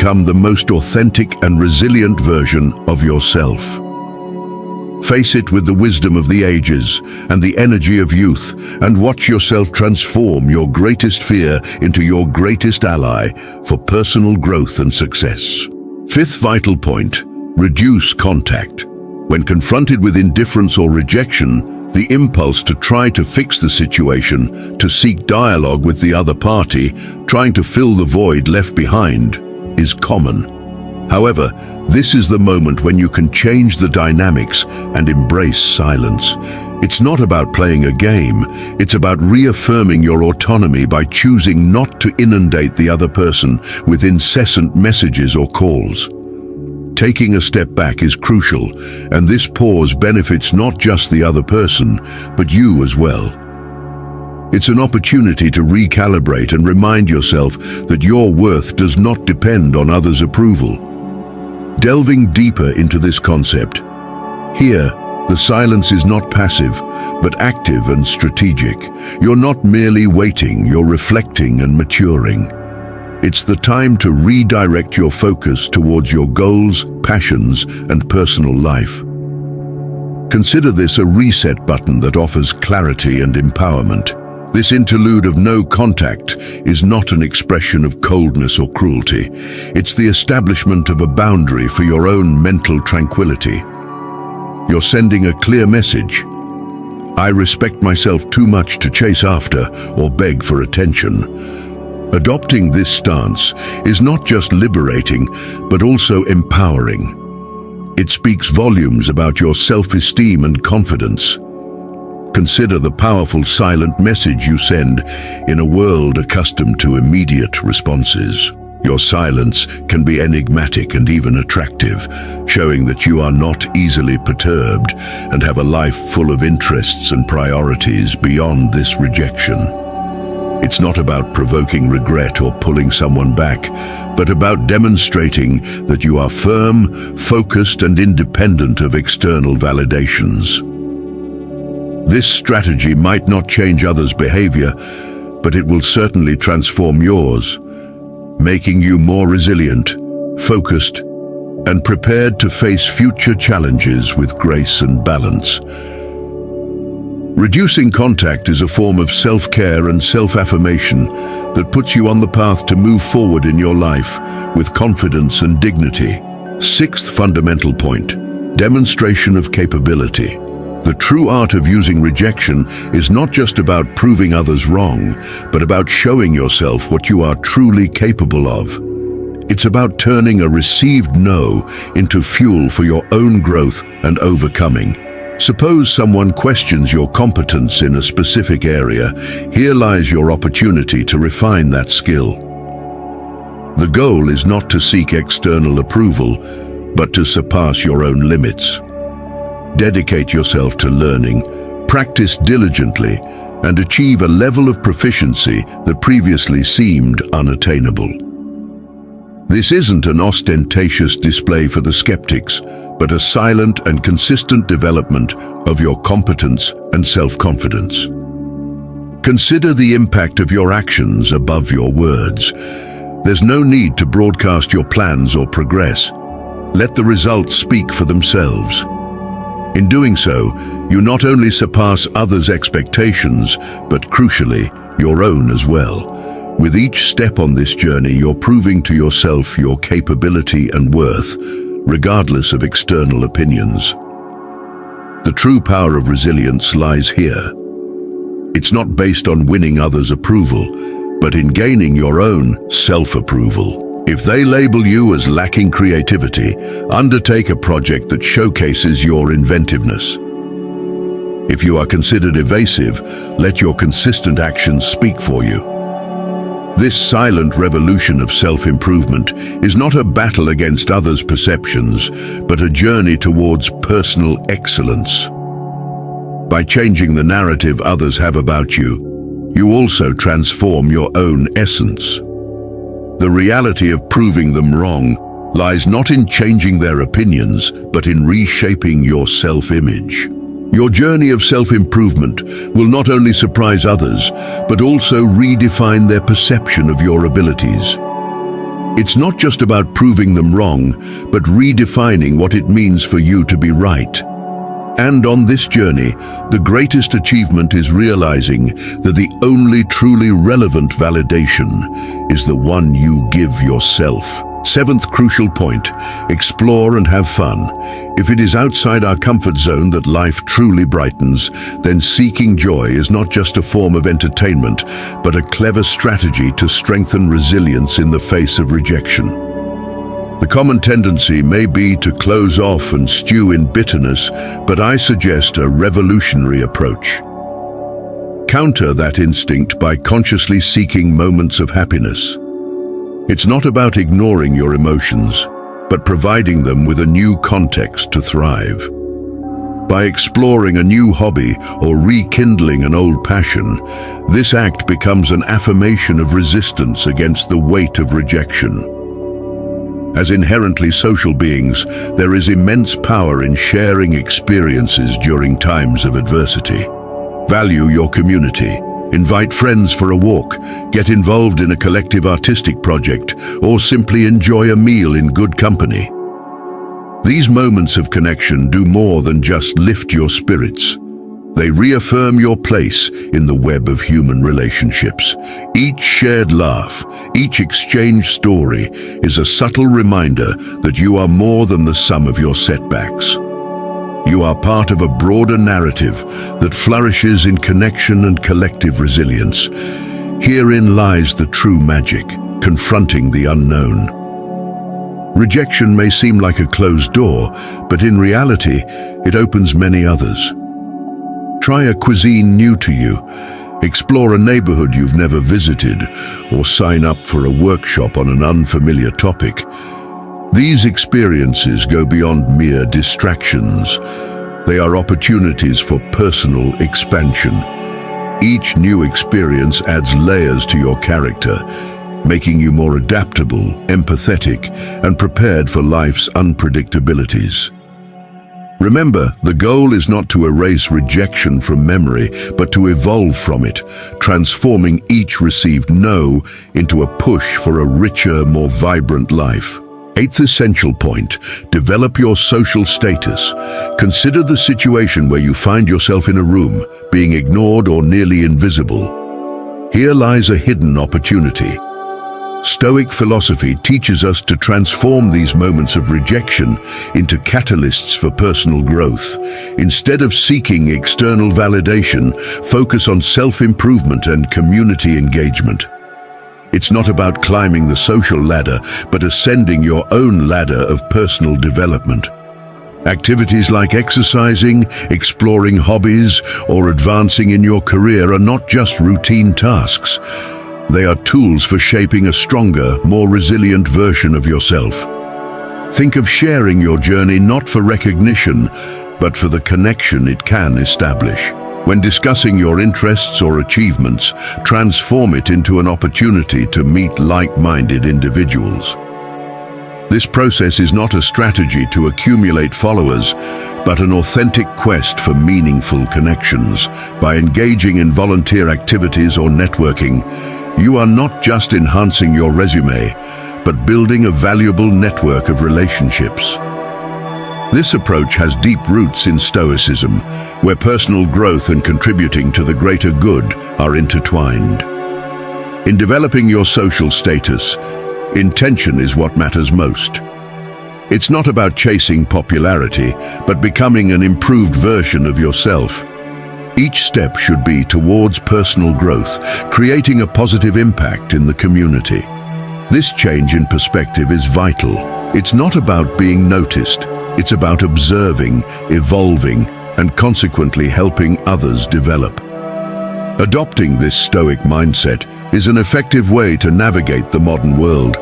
become the most authentic and resilient version of yourself. Face it with the wisdom of the ages and the energy of youth, and watch yourself transform your greatest fear into your greatest ally for personal growth and success. Fifth vital point: reduce contact. When confronted with indifference or rejection, the impulse to try to fix the situation, to seek dialogue with the other party, trying to fill the void left behind, is common. However, this is the moment when you can change the dynamics and embrace silence. It's not about playing a game, it's about reaffirming your autonomy by choosing not to inundate the other person with incessant messages or calls. Taking a step back is crucial, and this pause benefits not just the other person, but you as well. It's an opportunity to recalibrate and remind yourself that your worth does not depend on others' approval. Delving deeper into this concept, here, the silence is not passive, but active and strategic. You're not merely waiting, you're reflecting and maturing. It's the time to redirect your focus towards your goals, passions, and personal life. Consider this a reset button that offers clarity and empowerment. This interlude of no contact is not an expression of coldness or cruelty. It's the establishment of a boundary for your own mental tranquility. You're sending a clear message. I respect myself too much to chase after or beg for attention. Adopting this stance is not just liberating, but also empowering. It speaks volumes about your self-esteem and confidence. Consider the powerful silent message you send in a world accustomed to immediate responses. Your silence can be enigmatic and even attractive, showing that you are not easily perturbed and have a life full of interests and priorities beyond this rejection. It's not about provoking regret or pulling someone back, but about demonstrating that you are firm, focused, and independent of external validations. This strategy might not change others' behavior, but it will certainly transform yours, making you more resilient, focused, and prepared to face future challenges with grace and balance. Reducing contact is a form of self-care and self-affirmation that puts you on the path to move forward in your life with confidence and dignity. Sixth fundamental point: demonstration of capability. The true art of using rejection is not just about proving others wrong, but about showing yourself what you are truly capable of. It's about turning a received no into fuel for your own growth and overcoming. Suppose someone questions your competence in a specific area. Here lies your opportunity to refine that skill. The goal is not to seek external approval, but to surpass your own limits. Dedicate yourself to learning, practice diligently, and achieve a level of proficiency that previously seemed unattainable. This isn't an ostentatious display for the skeptics, but a silent and consistent development of your competence and self-confidence. Consider the impact of your actions above your words. There's no need to broadcast your plans or progress. Let the results speak for themselves. In doing so, you not only surpass others' expectations, but crucially, your own as well. With each step on this journey, you're proving to yourself your capability and worth, regardless of external opinions. The true power of resilience lies here. It's not based on winning others' approval, but in gaining your own self-approval. If they label you as lacking creativity, undertake a project that showcases your inventiveness. If you are considered evasive, let your consistent actions speak for you. This silent revolution of self-improvement is not a battle against others' perceptions, but a journey towards personal excellence. By changing the narrative others have about you, you also transform your own essence. The reality of proving them wrong lies not in changing their opinions, but in reshaping your self-image. Your journey of self-improvement will not only surprise others, but also redefine their perception of your abilities. It's not just about proving them wrong, but redefining what it means for you to be right. And on this journey, the greatest achievement is realizing that the only truly relevant validation is the one you give yourself. Seventh crucial point, explore and have fun. If it is outside our comfort zone that life truly brightens, then seeking joy is not just a form of entertainment, but a clever strategy to strengthen resilience in the face of rejection. The common tendency may be to close off and stew in bitterness, but I suggest a revolutionary approach. Counter that instinct by consciously seeking moments of happiness. It's not about ignoring your emotions, but providing them with a new context to thrive. By exploring a new hobby or rekindling an old passion, this act becomes an affirmation of resistance against the weight of rejection. As inherently social beings, there is immense power in sharing experiences during times of adversity. Value your community. Invite friends for a walk, get involved in a collective artistic project, or simply enjoy a meal in good company. These moments of connection do more than just lift your spirits. They reaffirm your place in the web of human relationships. Each shared laugh, each exchanged story is a subtle reminder that you are more than the sum of your setbacks. You are part of a broader narrative that flourishes in connection and collective resilience. Herein lies the true magic, confronting the unknown. Rejection may seem like a closed door, but in reality, it opens many others. Try a cuisine new to you, explore a neighborhood you've never visited, or sign up for a workshop on an unfamiliar topic. These experiences go beyond mere distractions. They are opportunities for personal expansion. Each new experience adds layers to your character, making you more adaptable, empathetic, and prepared for life's unpredictabilities. Remember, the goal is not to erase rejection from memory, but to evolve from it, transforming each received no into a push for a richer, more vibrant life. Eighth essential point, develop your social status. Consider the situation where you find yourself in a room, being ignored or nearly invisible. Here lies a hidden opportunity. Stoic philosophy teaches us to transform these moments of rejection into catalysts for personal growth. Instead of seeking external validation, focus on self-improvement and community engagement. It's not about climbing the social ladder, but ascending your own ladder of personal development. Activities like exercising, exploring hobbies, or advancing in your career are not just routine tasks. They are tools for shaping a stronger, more resilient version of yourself. Think of sharing your journey not for recognition, but for the connection it can establish. When discussing your interests or achievements, transform it into an opportunity to meet like-minded individuals. This process is not a strategy to accumulate followers, but an authentic quest for meaningful connections. By engaging in volunteer activities or networking, you are not just enhancing your resume, but building a valuable network of relationships. This approach has deep roots in Stoicism, where personal growth and contributing to the greater good are intertwined. In developing your social status, intention is what matters most. It's not about chasing popularity, but becoming an improved version of yourself. Each step should be towards personal growth, creating a positive impact in the community. This change in perspective is vital. It's not about being noticed. It's about observing, evolving, and consequently helping others develop. Adopting this Stoic mindset is an effective way to navigate the modern world,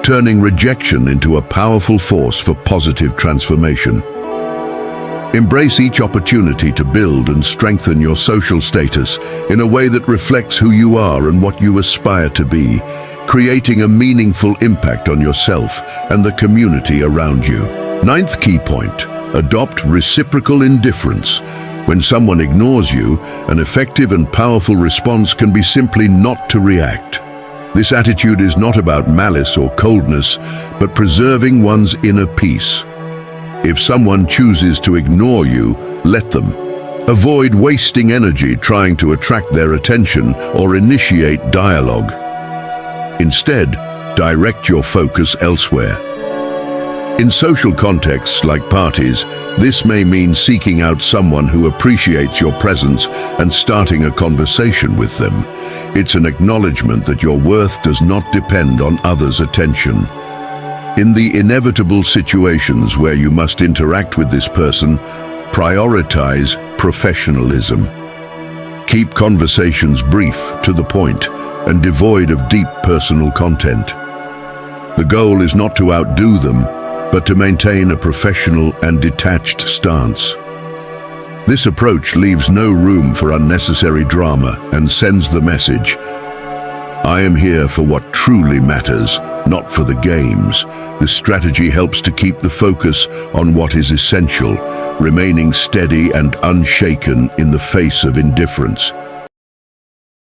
turning rejection into a powerful force for positive transformation. Embrace each opportunity to build and strengthen your social status in a way that reflects who you are and what you aspire to be, creating a meaningful impact on yourself and the community around you. Ninth key point, adopt reciprocal indifference. When someone ignores you, an effective and powerful response can be simply not to react. This attitude is not about malice or coldness, but preserving one's inner peace. If someone chooses to ignore you, let them. Avoid wasting energy trying to attract their attention or initiate dialogue. Instead, direct your focus elsewhere. In social contexts like parties, this may mean seeking out someone who appreciates your presence and starting a conversation with them. It's an acknowledgement that your worth does not depend on others' attention. In the inevitable situations where you must interact with this person, prioritize professionalism. Keep conversations brief, to the point, and devoid of deep personal content. The goal is not to outdo them, but to maintain a professional and detached stance. This approach leaves no room for unnecessary drama and sends the message, I am here for what truly matters, not for the games. This strategy helps to keep the focus on what is essential, remaining steady and unshaken in the face of indifference.